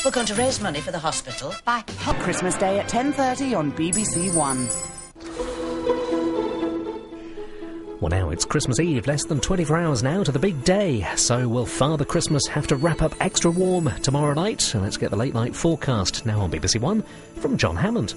We're going to raise money for the hospital. Bye. Christmas Day at 10:30 on BBC1. Well, now it's Christmas Eve, less than 24 hours now to the big day. So will Father Christmas have to wrap up extra warm tomorrow night? So let's get the late night forecast now on BBC One from John Hammond.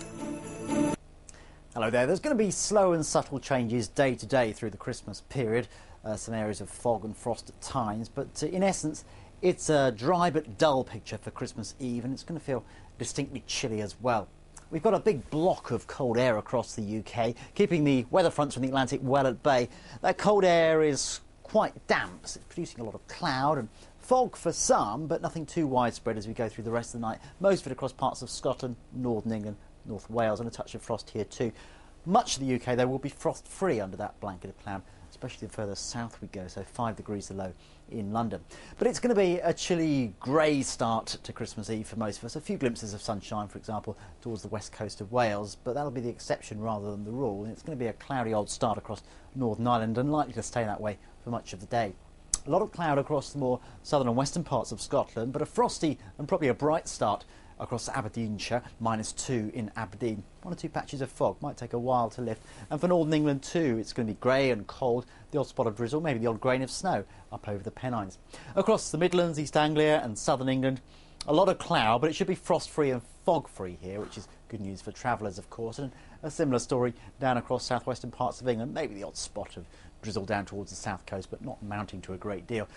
Hello there. There's going to be slow and subtle changes day to day through the Christmas period. Some areas of fog and frost at times, but in essence it's a dry but dull picture for Christmas Eve, and it's going to feel distinctly chilly as well. We've got a big block of cold air across the UK, keeping the weather fronts from the Atlantic well at bay. That cold air is quite damp, so it's producing a lot of cloud and fog for some, but nothing too widespread as we go through the rest of the night. Most of it across parts of Scotland, Northern England, North Wales, and a touch of frost here too. Much of the UK, though, will be frost-free under that blanket of cloud, especially the further south we go, so 5 degrees the low in London. But it's going to be a chilly, grey start to Christmas Eve for most of us. A few glimpses of sunshine, for example, towards the west coast of Wales, but that'll be the exception rather than the rule. And it's going to be a cloudy old start across Northern Ireland and likely to stay that way for much of the day. A lot of cloud across the more southern and western parts of Scotland, but a frosty and probably a bright start across Aberdeenshire, -2 in Aberdeen. 1 or 2 patches of fog, might take a while to lift. And for Northern England too, it's going to be grey and cold, the odd spot of drizzle, maybe the odd grain of snow up over the Pennines. Across the Midlands, East Anglia and Southern England, a lot of cloud, but it should be frost-free and fog-free here, which is good news for travellers, of course. And a similar story down across southwestern parts of England, maybe the odd spot of drizzle down towards the south coast, but not mounting to a great deal.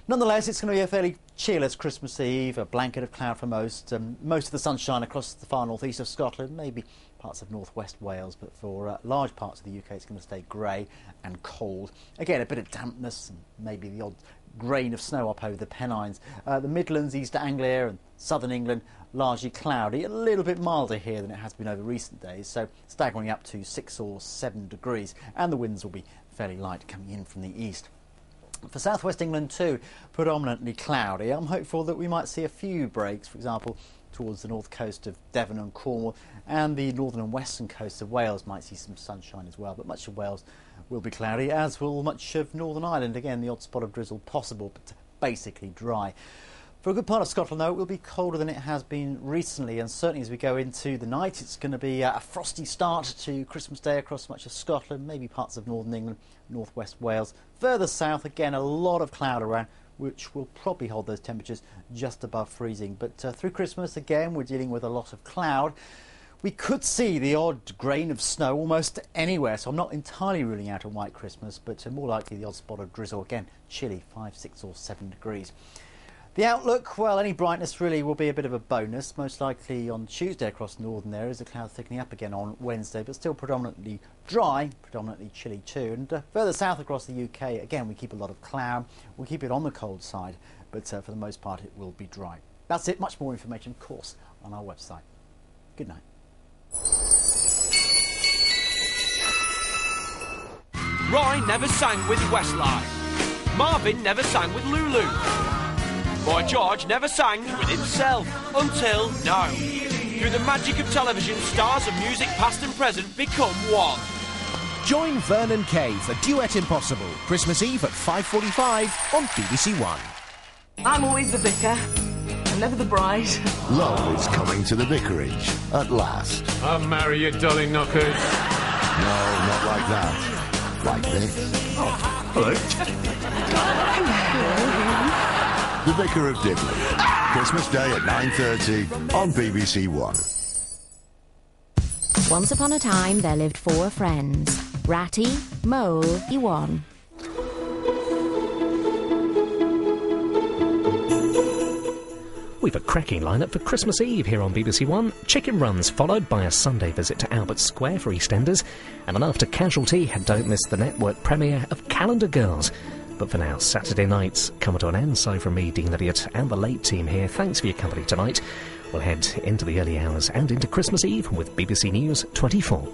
Nonetheless, it's going to be a fairly cheerless Christmas Eve, a blanket of cloud for most. Most of the sunshine across the far northeast of Scotland, maybe parts of northwest Wales, but for large parts of the UK it's going to stay grey and cold. Again, a bit of dampness and maybe the odd grain of snow up over the Pennines. The Midlands, East Anglia and Southern England, largely cloudy, a little bit milder here than it has been over recent days, so staggering up to 6 or 7 degrees, and the winds will be fairly light coming in from the east. For southwest England too, predominantly cloudy. I'm hopeful that we might see a few breaks, for example, towards the north coast of Devon and Cornwall, and the northern and western coast of Wales might see some sunshine as well, but much of Wales will be cloudy, as will much of Northern Ireland. Again, the odd spot of drizzle possible, but basically dry. For a good part of Scotland, though, it will be colder than it has been recently, and certainly as we go into the night, it's going to be a frosty start to Christmas Day across much of Scotland, maybe parts of Northern England, northwest Wales. Further south, again, a lot of cloud around, which will probably hold those temperatures just above freezing. But through Christmas, again, we're dealing with a lot of cloud. We could see the odd grain of snow almost anywhere, so I'm not entirely ruling out a white Christmas, but more likely the odd spot of drizzle. Again, chilly, 5, 6 or 7 degrees. The outlook, well, any brightness really will be a bit of a bonus, most likely on Tuesday across northern areas, the cloud thickening up again on Wednesday, but still predominantly dry, predominantly chilly too. And further south across the UK, again, we keep a lot of cloud, we'll keep it on the cold side, but for the most part it will be dry. That's it. Much more information, of course, on our website. Good night. Roy never sang with Westlife. Marvin never sang with Lulu. Boy George never sang with himself, until now. Through the magic of television, stars of music past and present become one. Join Vernon Kay for Duet Impossible, Christmas Eve at 5:45 on BBC One. I'm always the vicar, and never the bride. Love is coming to the vicarage, at last. I'll marry you, dolly knockers. No, not like that. Like this. Oh, hello. The Vicar of Dibley. Christmas Day at 9:30 on BBC One. Once upon a time, there lived 4 friends. Ratty, Mole, Ewan. We've a cracking lineup for Christmas Eve here on BBC One. Chicken runs, followed by a Sunday visit to Albert Square for EastEnders. And then after Casualty, don't miss the network premiere of Calendar Girls. But for now, Saturday nights come to an end. So from me, Dean Elliott, and the late team here, thanks for your company tonight. We'll head into the early hours and into Christmas Eve with BBC News 24.